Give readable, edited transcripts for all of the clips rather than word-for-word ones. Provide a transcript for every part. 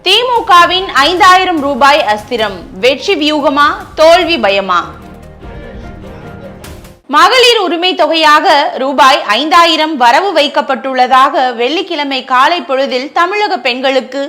திமுகவின் 5000 ரூபாய் அஸ்திரம் வெற்றி வியூகமா தோல்வி பயமா? மகளிர் உரிமை தொகையாக ரூபாய் 5000 வரவு வைக்கப்பட்டுள்ளதாக வெள்ளிக்கிழமை காலை பொழுதில் தமிழக பெண்களுக்கு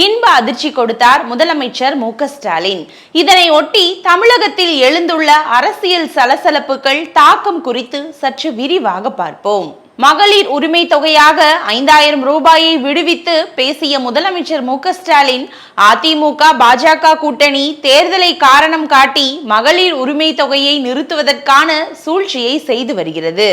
இன்ப அதிர்ச்சி கொடுத்தார் முதலமைச்சர் மு.க.ஸ்டாலின். இதனை ஒட்டி தமிழகத்தில் எழுந்துள்ள அரசியல் சலசலப்புகள் தாக்கம் குறித்து சற்று விரிவாக பார்ப்போம். மகளிர் உரிமை தொகையாக 5000 ரூபாயை விடுவித்து பேசிய முதலமைச்சர் மு.க.ஸ்டாலின், அதிமுக பாஜக கூட்டணி தேர்தலை காரணம் காட்டி மகளிர் உரிமை தொகையை நிறுத்துவதற்கான சூழ்ச்சியை செய்து வருகிறது.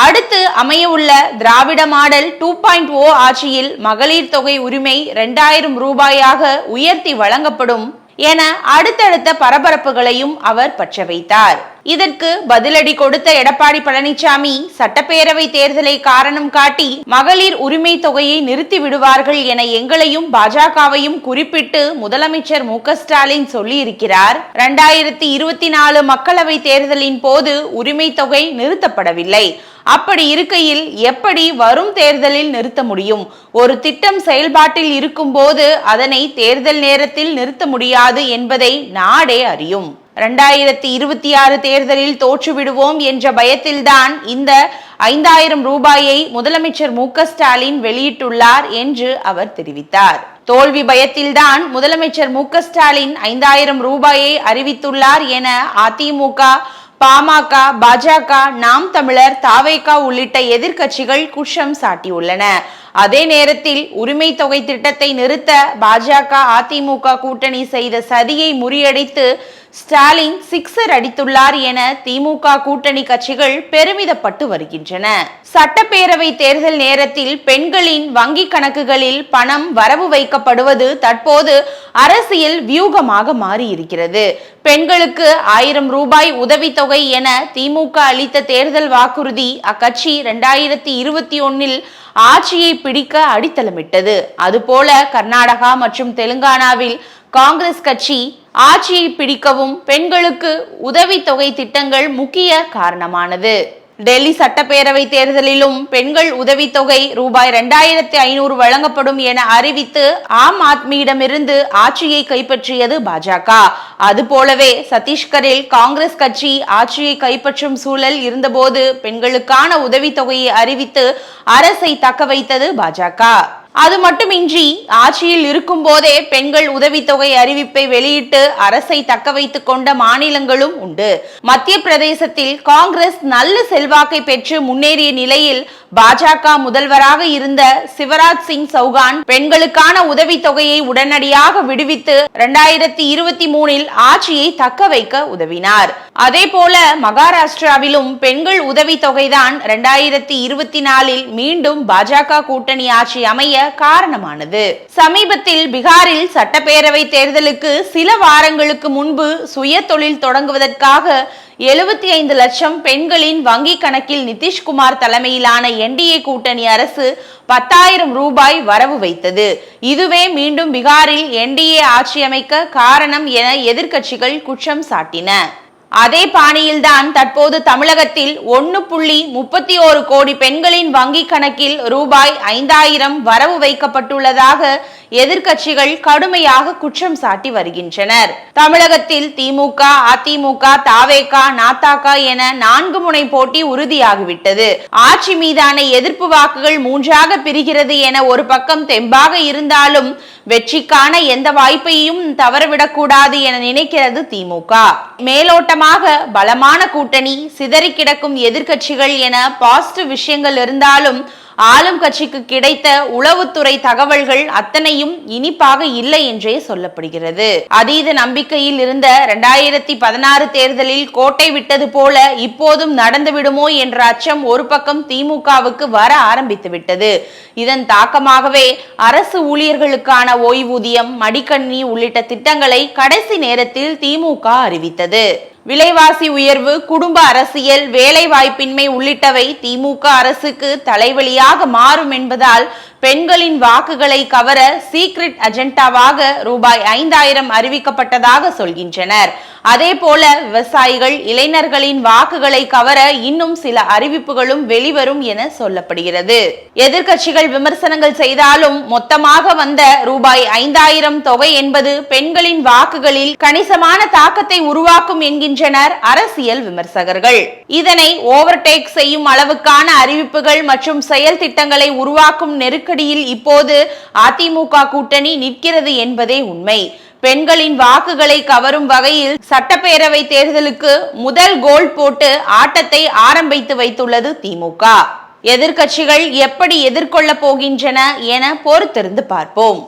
அடுத்து அமையவுள்ள திராவிட மாடல் 2.0 ஆட்சியில் மகளிர் தொகை உரிமை 2000 ரூபாயாக உயர்த்தி வழங்கப்படும் என அடுத்தடுத்த பரபரப்புகளையும் அவர் பற்ற வைத்தார். இதற்கு பதிலடி கொடுத்த எடப்பாடி பழனிசாமி, சட்டப்பேரவை தேர்தலை காரணம் காட்டி மகளிர் உரிமை தொகையை நிறுத்தி விடுவார்கள் என எங்களையும் பாஜகவையும் குறிப்பிட்டு முதலமைச்சர் மு.க.ஸ்டாலின் சொல்லி இருக்கிறார். 2024 மக்களவை தேர்தலின் போது உரிமை தொகை நிறுத்தப்படவில்லை. அப்படி இருக்கையில் எப்படி வரும் தேர்தலில் நிறுத்த முடியும்? ஒரு திட்டம் செயல்பாட்டில் இருக்கும் போது அதனை தேர்தல் நேரத்தில் நிறுத்த முடியாது என்பதை நாடே அறியும். 2026 தேர்தலில் தோற்றுவிடுவோம் என்ற பயத்தில்தான் இந்த 5000 ரூபாயை முதலமைச்சர் மு.க.ஸ்டாலின் வெளியிட்டுள்ளார் என்று அவர் தெரிவித்தார். தோல்வி பயத்தில்தான் முதலமைச்சர் மு.க.ஸ்டாலின் 5000 ரூபாயை அறிவித்துள்ளார் என அதிமுக, பாமக, பாஜக, நாம் தமிழர், தாவேகா உள்ளிட்ட எதிர்க்கட்சிகள் குற்றம் சாட்டியுள்ளன. அதே நேரத்தில் உரிமை தொகை திட்டத்தை நிறுத்த பாஜக, அதிமுக கூட்டணி செய்த சதியை முறியடித்து ஸ்டாலின் சிக்ஸர் அடித்துள்ளார் என திமுக கூட்டணி கட்சிகள் பெருமிதப்பட்டு வருகின்றன. சட்டப்பேரவை தேர்தல் நேரத்தில் பெண்களின் வங்கி கணக்குகளில் பணம் வரவு வைக்கப்படுவது தற்போது அரசியல் வியூகமாக மாறியிருக்கிறது. பெண்களுக்கு 1000 ரூபாய் உதவித்தொகை என திமுக அளித்த தேர்தல் வாக்குறுதி அக்கட்சி 2021 ஆட்சியை பிடிக்க அடித்தளமிட்டது. அதுபோல கர்நாடகா மற்றும் தெலுங்கானாவில் காங்கிரஸ் கட்சி ஆட்சியை பிடிக்கவும் பெண்களுக்கு உதவித்தொகை திட்டங்கள் முக்கிய காரணமானது. டெல்லி சட்டப்பேரவை தேர்தலிலும் பெண்கள் உதவித்தொகை ரூபாய் 2500 வழங்கப்படும் என அறிவித்து ஆம் ஆத்மியிடமிருந்து ஆட்சியை கைப்பற்றியது பாஜக. அதுபோலவே சத்தீஸ்கரில் காங்கிரஸ் கட்சி ஆட்சியை கைப்பற்றும் சூழல் இருந்தபோது பெண்களுக்கான உதவித்தொகையை அறிவித்து அரசை தக்க வைத்தது பாஜக. அது மட்டுமின்றி ஆட்சியில் இருக்கும் போதே பெண்கள் உதவித்தொகை அறிவிப்பை வெளியிட்டு அரசை தக்க வைத்துக் கொண்ட மாநிலங்களும் உண்டு. மத்திய பிரதேசத்தில் காங்கிரஸ் நல்ல செல்வாக்கை பெற்று முன்னேறிய நிலையில் பாஜக முதல்வராக இருந்த சிவராஜ் சிங் சௌகான் பெண்களுக்கான உதவித்தொகையை உடனடியாக விடுவித்து 2023 ஆட்சியை தக்க வைக்க உதவினார். அதே போல மகாராஷ்டிராவிலும் பெண்கள் உதவித்தொகைதான் 2024 மீண்டும் பாஜக கூட்டணி ஆட்சி அமைய காரணமானது. சமீபத்தில் பீகாரில் சட்டப்பேரவை தேர்தலுக்கு சில வாரங்களுக்கு முன்பு சுய தொழில் தொடங்குவதற்காக 75 லட்சம் பெண்களின் வங்கி கணக்கில் நிதிஷ்குமார் தலைமையிலான என்டிஏ கூட்டணி அரசு 10,000 ரூபாய் வரவு வைத்தது. இதுவே மீண்டும் பீகாரில் என்டிஏ ஆட்சி அமைக்க காரணம் என எதிர்க்கட்சிகள் குற்றம் சாட்டின. அதே பாணியில்தான் தற்போது தமிழகத்தில் 1.31 கோடி பெண்களின் வங்கி கணக்கில் ரூபாய் 5000 வரவு வைக்கப்பட்டுள்ளதாக எதிர்க்கட்சிகள் கடுமையாக குற்றம் சாட்டி வருகின்றனர். தமிழகத்தில் திமுக, அதிமுக, தாவேகா, நாதாகா என 4 முனை போட்டி உறுதியாகிவிட்டது. ஆட்சி மீதான எதிர்ப்பு வாக்குகள் 3ஆக பிரிகிறது என ஒரு பக்கம் தெம்பாக இருந்தாலும் வெற்றிக்கான எந்த வாய்ப்பையும் தவறவிடக்கூடாது என நினைக்கிறது திமுக. மேலோட்டமாக பலமான கூட்டணி, சிதறி கிடக்கும் எதிர்க்கட்சிகள் என பாசிட்டிவ் விஷயங்கள் இருந்தாலும் ஆளும் கட்சிக்கு கிடைத்த உளவுத்துறை தகவல்கள் அத்தனையும் இனிப்பாக இல்லை என்றே சொல்லப்படுகிறது. அதீத நம்பிக்கையில் இருந்த 2016 தேர்தலில் கோட்டை விட்டது போல இப்போதும் நடந்து விடுமோ என்ற அச்சம் ஒரு பக்கம் திமுகவுக்கு வர ஆரம்பித்து விட்டது. இதன் தாக்கமாகவே அரசு ஊழியர்களுக்கான ஓய்வூதியம், மடிக்கணினி உள்ளிட்ட திட்டங்களை கடைசி நேரத்தில் திமுக அறிவித்தது. விலைவாசி உயர்வு, குடும்ப அரசியல், வேலை வாய்ப்பின்மை உள்ளிட்டவை திமுக அரசுக்கு தலைவலியாக மாறும் என்பதால் பெண்களின் வாக்குகளை கவர சீக்ரெட் அஜெண்டாவாக ரூபாய் 5000 அறிவிக்கப்பட்டதாக சொல்கின்றனர். அதே போல விவசாயிகள், இளைஞர்களின் வாக்குகளை கவர இன்னும் சில அறிவிப்புகளும் வெளிவரும் என சொல்லப்படுகிறது. எதிர்க்கட்சிகள் விமர்சனங்கள் செய்தாலும் மொத்தமாக வந்த ரூபாய் 5000 தொகை என்பது பெண்களின் வாக்குகளில் கணிசமான தாக்கத்தை உருவாக்கும் என்கின்றனர் அரசியல் விமர்சகர்கள். இதனை ஓவர்டேக் செய்யும் அளவுக்கான அறிவிப்புகள் மற்றும் செயல் திட்டங்களை உருவாக்கும் நெருக்கடியில் இப்போது அதிமுக கூட்டணி நிற்கிறது என்பதே உண்மை. பெண்களின் வாக்குகளை கவரும் வகையில் சட்டப்பேரவை தேர்தலுக்கு முதல் கோல் போட்டு ஆட்டத்தை ஆரம்பித்து வைத்துள்ளது திமுக. எதிர்க்கட்சிகள் எப்படி எதிர்கொள்ள போகின்றன என பொறுத்திருந்து பார்ப்போம்.